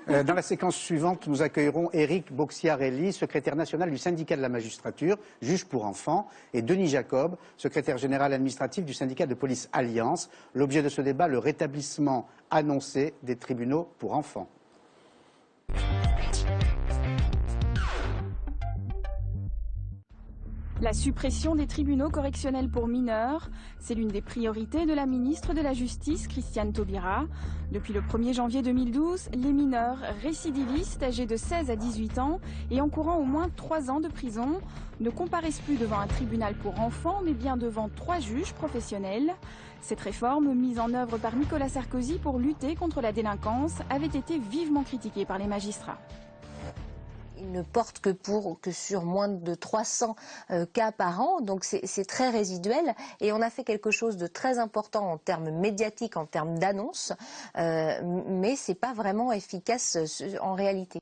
Dans la séquence suivante, nous accueillerons Éric Boxiarelli, secrétaire national du syndicat de la magistrature, juge pour enfants, et Denis Jacob, secrétaire général administratif du syndicat de police Alliance. L'objet de ce débat, le rétablissement annoncé des tribunaux pour enfants. La suppression des tribunaux correctionnels pour mineurs, c'est l'une des priorités de la ministre de la Justice, Christiane Taubira. Depuis le 1er janvier 2012, les mineurs récidivistes âgés de 16 à 18 ans et encourant au moins 3 ans de prison ne comparaissent plus devant un tribunal pour enfants, mais bien devant 3 juges professionnels. Cette réforme, mise en œuvre par Nicolas Sarkozy pour lutter contre la délinquance, avait été vivement critiquée par les magistrats. Il ne porte que sur moins de 300 cas par an, donc c'est très résiduel. Et on a fait quelque chose de très important en termes médiatiques, en termes d'annonces, mais ce n'est pas vraiment efficace en réalité.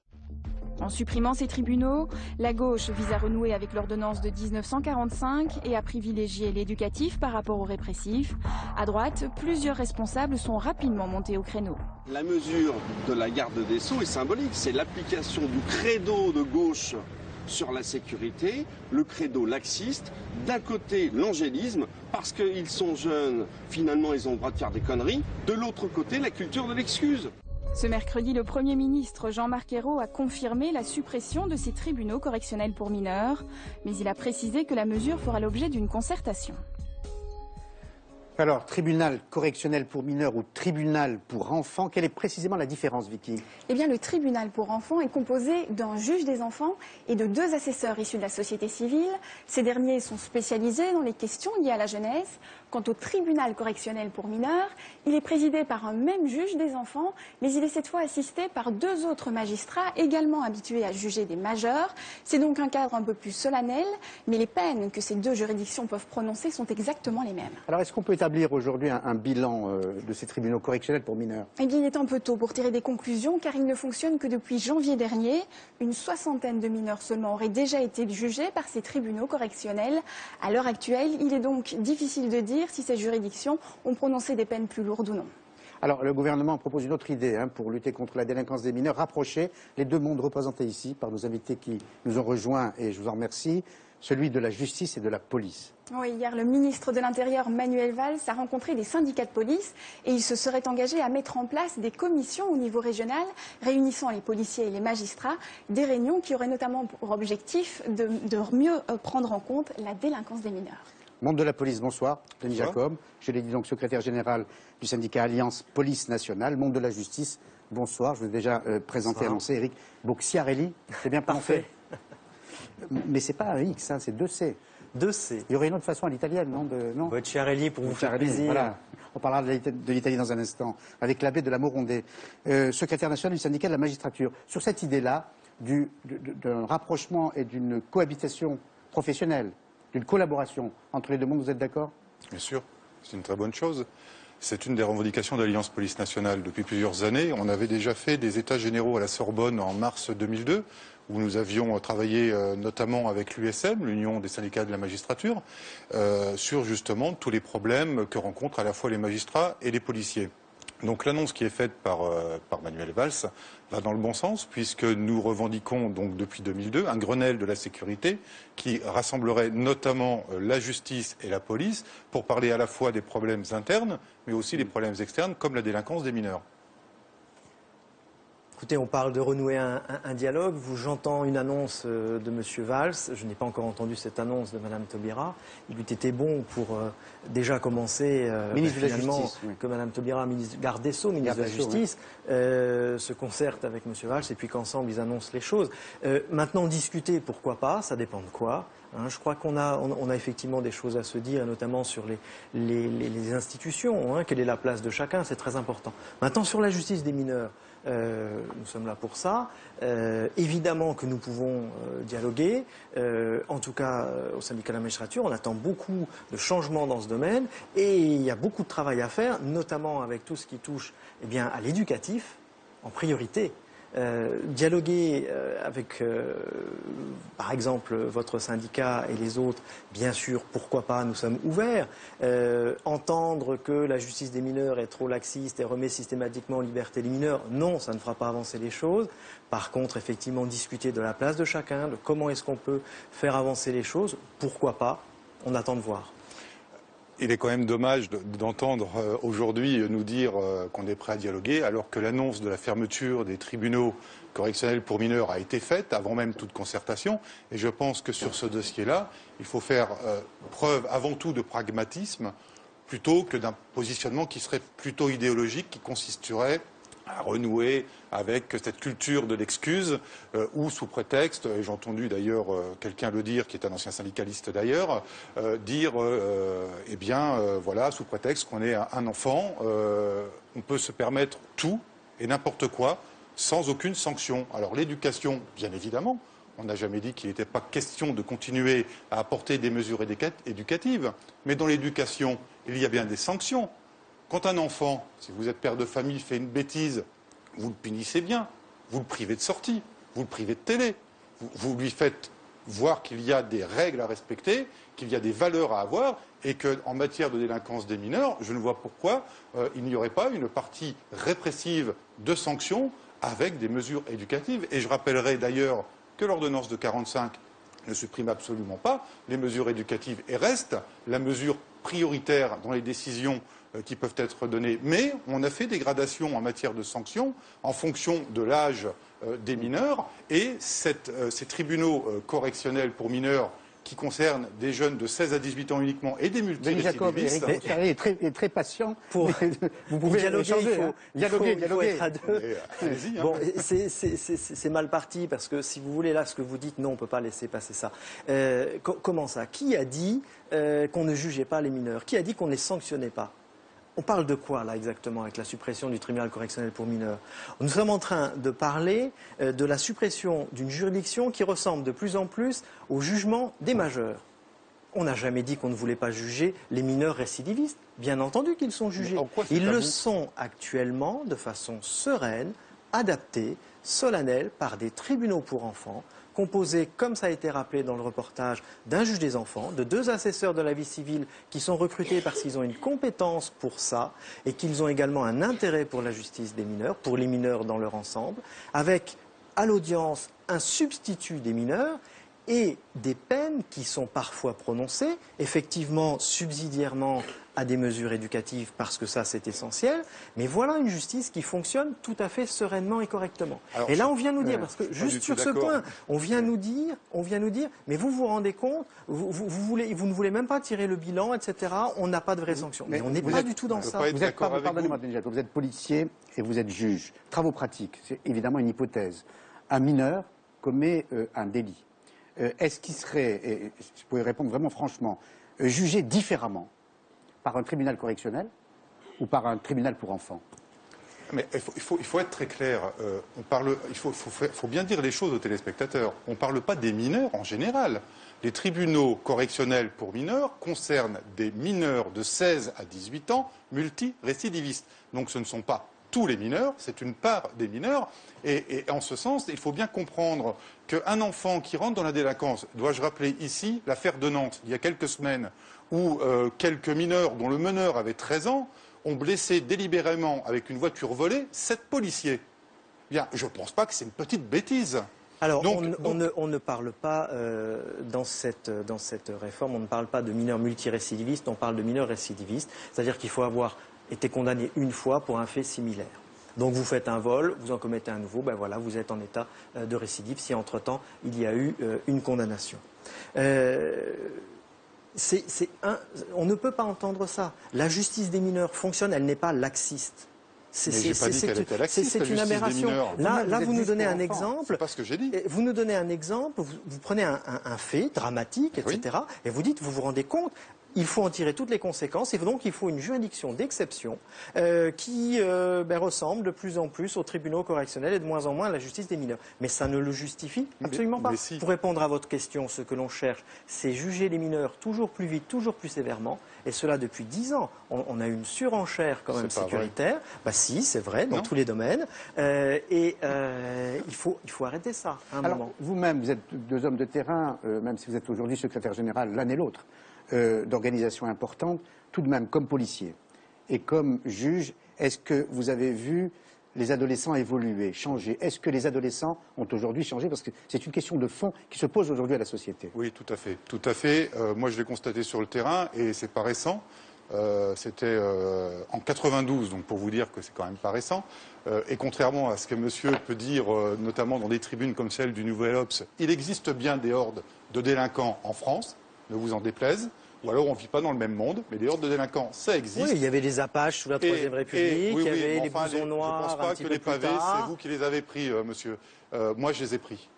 En supprimant ces tribunaux, la gauche vise à renouer avec l'ordonnance de 1945 et à privilégier l'éducatif par rapport au répressif. À droite, plusieurs responsables sont rapidement montés au créneau. La mesure de la garde des Sceaux est symbolique, c'est l'application du credo de gauche sur la sécurité, le credo laxiste, d'un côté l'angélisme, parce qu'ils sont jeunes, finalement ils ont le droit de faire des conneries, de l'autre côté la culture de l'excuse. Ce mercredi, le Premier ministre Jean-Marc Ayrault a confirmé la suppression de ces tribunaux correctionnels pour mineurs, mais il a précisé que la mesure fera l'objet d'une concertation. Alors, tribunal correctionnel pour mineurs ou tribunal pour enfants, quelle est précisément la différence, Vicky? Eh bien, le tribunal pour enfants est composé d'un juge des enfants et de 2 assesseurs issus de la société civile. Ces derniers sont spécialisés dans les questions liées à la jeunesse. Quant au tribunal correctionnel pour mineurs, il est présidé par un même juge des enfants, mais il est cette fois assisté par 2 autres magistrats également habitués à juger des majeurs. C'est donc un cadre un peu plus solennel, mais les peines que ces 2 juridictions peuvent prononcer sont exactement les mêmes. Alors, est-ce qu'on peut établir aujourd'hui un bilan de ces tribunaux correctionnels pour mineurs? Eh bien, il est un peu tôt pour tirer des conclusions, car ils ne fonctionnent que depuis janvier dernier. Une 60aine de mineurs seulement auraient déjà été jugés par ces tribunaux correctionnels. À l'heure actuelle, il est donc difficile de dire si ces juridictions ont prononcé des peines plus lourdes ou non. Alors, le gouvernement propose une autre idée pour lutter contre la délinquance des mineurs, rapprocher les 2 mondes représentés ici par nos invités qui nous ont rejoints, et je vous en remercie, celui de la justice et de la police. Oui, hier, le ministre de l'Intérieur, Manuel Valls, a rencontré des syndicats de police et il se serait engagé à mettre en place des commissions au niveau régional réunissant les policiers et les magistrats, des réunions qui auraient notamment pour objectif de mieux prendre en compte la délinquance des mineurs. Monde de la police, bonsoir. Denis Jacob, je l'ai dit donc secrétaire général du syndicat Alliance Police Nationale. Monde de la justice, bonsoir. Je vous ai déjà présenté, annoncé Éric Boxiarelli. C'est bien prononcé. Mais c'est pas un X, c'est 2 C. 2 C. Il y aurait une autre façon à l'italienne, non? Boxiarelli pour vous faire plaisir. Voilà. On parlera de l'Italie dans un instant, avec l'abbé de la Morondais, secrétaire national du syndicat de la magistrature. Sur cette idée-là, d'un rapprochement et d'une cohabitation professionnelle, d'une collaboration entre les 2 mondes, vous êtes d'accord? Bien sûr, c'est une très bonne chose. C'est une des revendications de l'Alliance Police Nationale depuis plusieurs années. On avait déjà fait des états généraux à la Sorbonne en mars 2002, où nous avions travaillé notamment avec l'USM, l'Union des syndicats de la magistrature, sur justement tous les problèmes que rencontrent à la fois les magistrats et les policiers. Donc l'annonce qui est faite par Manuel Valls va dans le bon sens, puisque nous revendiquons donc depuis 2002 un Grenelle de la sécurité qui rassemblerait notamment la justice et la police pour parler à la fois des problèmes internes, mais aussi des problèmes externes, comme la délinquance des mineurs. Écoutez, on parle de renouer un dialogue. J'entends une annonce de M. Valls. Je n'ai pas encore entendu cette annonce de Mme Taubira. Il eût été bon pour déjà commencer, ministre de la finalement, Justice, oui. que Mme Taubira, ministre garde des Sceaux, ministre de la Justice, se concerte avec M. Valls et puis qu'ensemble ils annoncent les choses. Maintenant, discuter, pourquoi pas, ça dépend de quoi. Je crois qu'on a effectivement des choses à se dire, notamment sur les institutions. Quelle est la place de chacun, c'est très important. Maintenant, sur la justice des mineurs, nous sommes là pour ça. Évidemment que nous pouvons dialoguer. En tout cas, au syndicat de la magistrature, on attend beaucoup de changements dans ce domaine. Et il y a beaucoup de travail à faire, notamment avec tout ce qui touche à l'éducatif, en priorité. Dialoguer avec, par exemple, votre syndicat et les autres, bien sûr, pourquoi pas, nous sommes ouverts. Entendre que la justice des mineurs est trop laxiste et remet systématiquement en liberté les mineurs, non, ça ne fera pas avancer les choses. Par contre, effectivement, discuter de la place de chacun, de comment est-ce qu'on peut faire avancer les choses, pourquoi pas, on attend de voir. Il est quand même dommage d'entendre aujourd'hui nous dire qu'on est prêt à dialoguer, alors que l'annonce de la fermeture des tribunaux correctionnels pour mineurs a été faite avant même toute concertation. Et je pense que sur ce dossier-là, il faut faire preuve avant tout de pragmatisme, plutôt que d'un positionnement qui serait plutôt idéologique, qui consisterait à renouer avec cette culture de l'excuse ou sous prétexte, et j'ai entendu d'ailleurs quelqu'un le dire, qui est un ancien syndicaliste d'ailleurs, dire eh bien voilà, sous prétexte qu'on est un enfant, on peut se permettre tout et n'importe quoi sans aucune sanction. Alors l'éducation, bien évidemment, on n'a jamais dit qu'il n'était pas question de continuer à apporter des mesures éducatives, mais dans l'éducation, il y a bien des sanctions. Quand un enfant, si vous êtes père de famille, fait une bêtise, vous le punissez bien, vous le privez de sortie, vous le privez de télé, vous lui faites voir qu'il y a des règles à respecter, qu'il y a des valeurs à avoir, et qu'en matière de délinquance des mineurs, je ne vois pourquoi il n'y aurait pas une partie répressive de sanctions avec des mesures éducatives. Et je rappellerai d'ailleurs que l'ordonnance de 1945 ne supprime absolument pas les mesures éducatives et reste la mesure prioritaire dans les décisions qui peuvent être données. Mais on a fait des gradations en matière de sanctions en fonction de l'âge des mineurs et ces tribunaux correctionnels pour mineurs qui concernent des jeunes de 16 à 18 ans uniquement et des multirécidivistes. Eric est très patient. Vous pouvez dialoguer, il faut être à deux. Allez-y, hein. Bon, c'est mal parti parce que si vous voulez là ce que vous dites, non, on ne peut pas laisser passer ça. Comment ça? Qui a dit qu'on ne jugeait pas les mineurs? Qui a dit qu'on ne les sanctionnait pas? On parle de quoi, là, exactement, avec la suppression du tribunal correctionnel pour mineurs? Nous sommes en train de parler de la suppression d'une juridiction qui ressemble de plus en plus au jugement des majeurs. On n'a jamais dit qu'on ne voulait pas juger les mineurs récidivistes. Bien entendu qu'ils sont jugés. Ils le sont actuellement de façon sereine, adaptée, solennelle, par des tribunaux pour enfants, composé, comme ça a été rappelé dans le reportage, d'un juge des enfants, de 2 assesseurs de la vie civile qui sont recrutés parce qu'ils ont une compétence pour ça et qu'ils ont également un intérêt pour la justice des mineurs, pour les mineurs dans leur ensemble, avec à l'audience un substitut des mineurs et des peines qui sont parfois prononcées, effectivement subsidiairement à des mesures éducatives parce que ça c'est essentiel, mais voilà une justice qui fonctionne tout à fait sereinement et correctement. Alors, et là on vient nous dire, parce que juste sur ce point, on vient nous dire, mais vous vous rendez compte, vous ne voulez même pas tirer le bilan, etc., on n'a pas de vraie sanction. Mais on n'est pas du tout dans ça. Vous êtes, pardonnez-moi, vous êtes policier et vous êtes juge. Travaux pratiques, c'est évidemment une hypothèse. Un mineur commet un délit. Est-ce qu'il serait, et vous pouvez répondre vraiment franchement, jugé différemment par un tribunal correctionnel ou par un tribunal pour enfants? Mais il faut être très clair. Il faut bien dire les choses aux téléspectateurs. On ne parle pas des mineurs en général. Les tribunaux correctionnels pour mineurs concernent des mineurs de 16 à 18 ans multirécidivistes. Donc ce ne sont pas tous les mineurs, c'est une part des mineurs. Et en ce sens, il faut bien comprendre qu'un enfant qui rentre dans la délinquance, dois-je rappeler ici l'affaire de Nantes, il y a quelques semaines, où quelques mineurs, dont le meneur avait 13 ans, ont blessé délibérément avec une voiture volée 7 policiers. Bien, je ne pense pas que c'est une petite bêtise. Alors, on ne parle pas, dans cette réforme, on ne parle pas de mineurs multirécidivistes, on parle de mineurs récidivistes. C'est-à-dire qu'il faut avoir été condamné une fois pour un fait similaire. Donc vous faites un vol, vous en commettez un nouveau, ben voilà, vous êtes en état de récidive si entre-temps il y a eu une condamnation. On ne peut pas entendre ça. La justice des mineurs fonctionne, elle n'est pas laxiste. C'est une aberration. Là, vous nous donnez un exemple. C'est pas ce que j'ai dit. Vous nous donnez un exemple, vous prenez un fait dramatique, etc. Et vous dites, vous vous rendez compte, il faut en tirer toutes les conséquences et donc il faut une juridiction d'exception qui ressemble de plus en plus aux tribunaux correctionnels et de moins en moins à la justice des mineurs. Mais ça ne le justifie absolument pas. Si. Pour répondre à votre question, ce que l'on cherche, c'est juger les mineurs toujours plus vite, toujours plus sévèrement, et cela depuis 10 ans. On a une surenchère quand même sécuritaire. Bah si, c'est vrai, dans tous les domaines, il faut arrêter ça à un moment. Vous-même, vous êtes 2 hommes de terrain, même si vous êtes aujourd'hui secrétaire général l'un et l'autre, d'organisations importantes, tout de même comme policier et comme juge, est-ce que vous avez vu les adolescents évoluer, changer? Est-ce que les adolescents ont aujourd'hui changé? Parce que c'est une question de fond qui se pose aujourd'hui à la société. Oui, tout à fait. Tout à fait. Moi, je l'ai constaté sur le terrain et c'est pas récent. C'était en 92, donc pour vous dire que c'est quand même pas récent. Et contrairement à ce que monsieur peut dire, notamment dans des tribunes comme celle du Nouvel Obs, il existe bien des hordes de délinquants en France, ne vous en déplaise. Ou alors on ne vit pas dans le même monde, mais des hordes de délinquants, ça existe. Oui, il y avait les Apaches sous la Troisième République, il y avait les blousons noirs. Je ne pense pas que les pavés, c'est vous qui les avez pris, monsieur. Moi, je les ai pris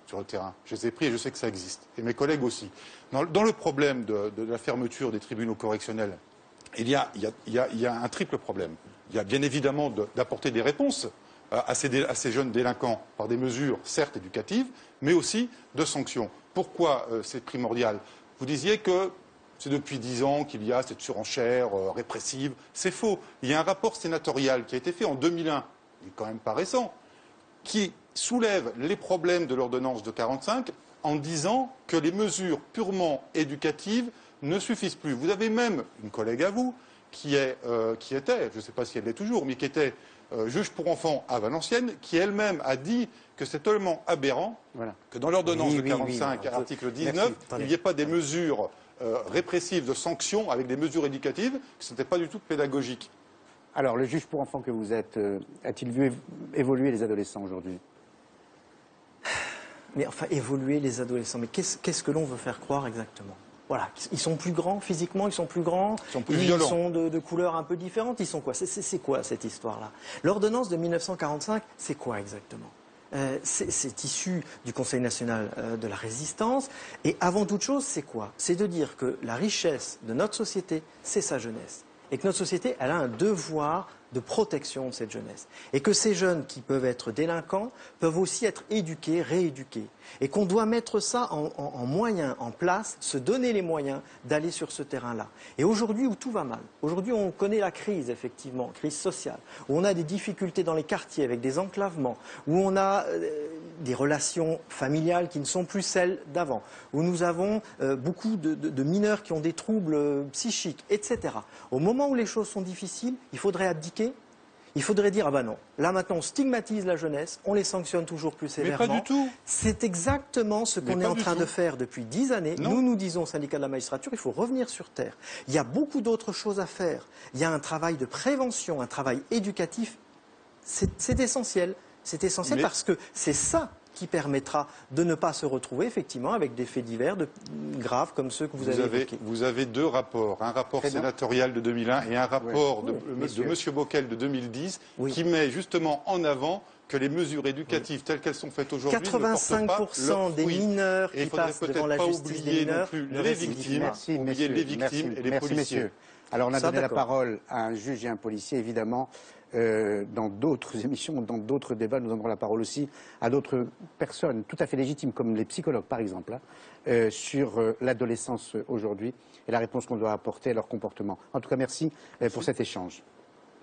sur le terrain. Je les ai pris et je sais que ça existe. Et mes collègues aussi. Dans le problème de la fermeture des tribunaux correctionnels, il y a un triple problème. Il y a bien évidemment d'apporter des réponses à ces jeunes délinquants par des mesures, certes éducatives, mais aussi de sanctions. Pourquoi c'est primordial? Vous disiez que c'est depuis 10 ans qu'il y a cette surenchère répressive. C'est faux. Il y a un rapport sénatorial qui a été fait en 2001, il n'est quand même pas récent, qui soulève les problèmes de l'ordonnance de 45 en disant que les mesures purement éducatives ne suffisent plus. Vous avez même une collègue à vous qui était, je ne sais pas si elle l'est toujours, mais qui était juge pour enfants à Valenciennes, qui elle-même a dit que c'est tellement aberrant que dans l'ordonnance de 45, à l'article 19, il n'y ait pas des mesures répressives de sanctions avec des mesures éducatives, que ce n'était pas du tout pédagogique. Alors, le juge pour enfants que vous êtes, a-t-il vu évoluer les adolescents aujourd'hui? Mais enfin, évoluer les adolescents, mais qu'est-ce que l'on veut faire croire exactement? Voilà, ils sont plus grands physiquement, ils sont plus grands, ils sont plus violents. Ils sont de couleurs un peu différentes, ils sont quoi? C'est quoi cette histoire-là? L'ordonnance de 1945, c'est quoi exactement? C'est issu du Conseil national de la résistance. Et avant toute chose, c'est quoi? C'est de dire que la richesse de notre société, c'est sa jeunesse. Et que notre société, elle a un devoir de protection de cette jeunesse. Et que ces jeunes qui peuvent être délinquants peuvent aussi être éduqués, rééduqués. Et qu'on doit mettre ça en moyens, en place, se donner les moyens d'aller sur ce terrain-là. Et aujourd'hui où tout va mal, aujourd'hui on connaît la crise, effectivement, crise sociale, où on a des difficultés dans les quartiers avec des enclavements, où on a des relations familiales qui ne sont plus celles d'avant, où nous avons beaucoup de mineurs qui ont des troubles psychiques, etc. Au moment où les choses sont difficiles, il faudrait abdiquer. Il faudrait dire, ah ben non, là maintenant on stigmatise la jeunesse, on les sanctionne toujours plus sévèrement. Mais pas du tout. C'est exactement ce qu'on est en train de faire depuis 10 années. Non. Nous disons au syndicat de la magistrature, il faut revenir sur terre. Il y a beaucoup d'autres choses à faire. Il y a un travail de prévention, un travail éducatif. C'est essentiel. C'est essentiel parce que c'est ça qui permettra de ne pas se retrouver effectivement avec des faits divers graves comme ceux que vous avez évoqués. Vous avez 2 rapports, un rapport sénatorial de 2001 et un rapport de M. Bockel de 2010 qui met justement en avant que les mesures éducatives telles qu'elles sont faites aujourd'hui ne portent pas leurs des fruits. mineurs Et qui passent devant la justice des mineurs il ne faudrait peut-être pas oublier non plus les victimes, oublier les victimes et les policiers. Messieurs. Alors on a donné la parole à un juge et un policier, évidemment. Dans d'autres émissions, dans d'autres débats, nous donnerons la parole aussi à d'autres personnes tout à fait légitimes, comme les psychologues par exemple, sur l'adolescence aujourd'hui et la réponse qu'on doit apporter à leur comportement. En tout cas, merci pour cet échange.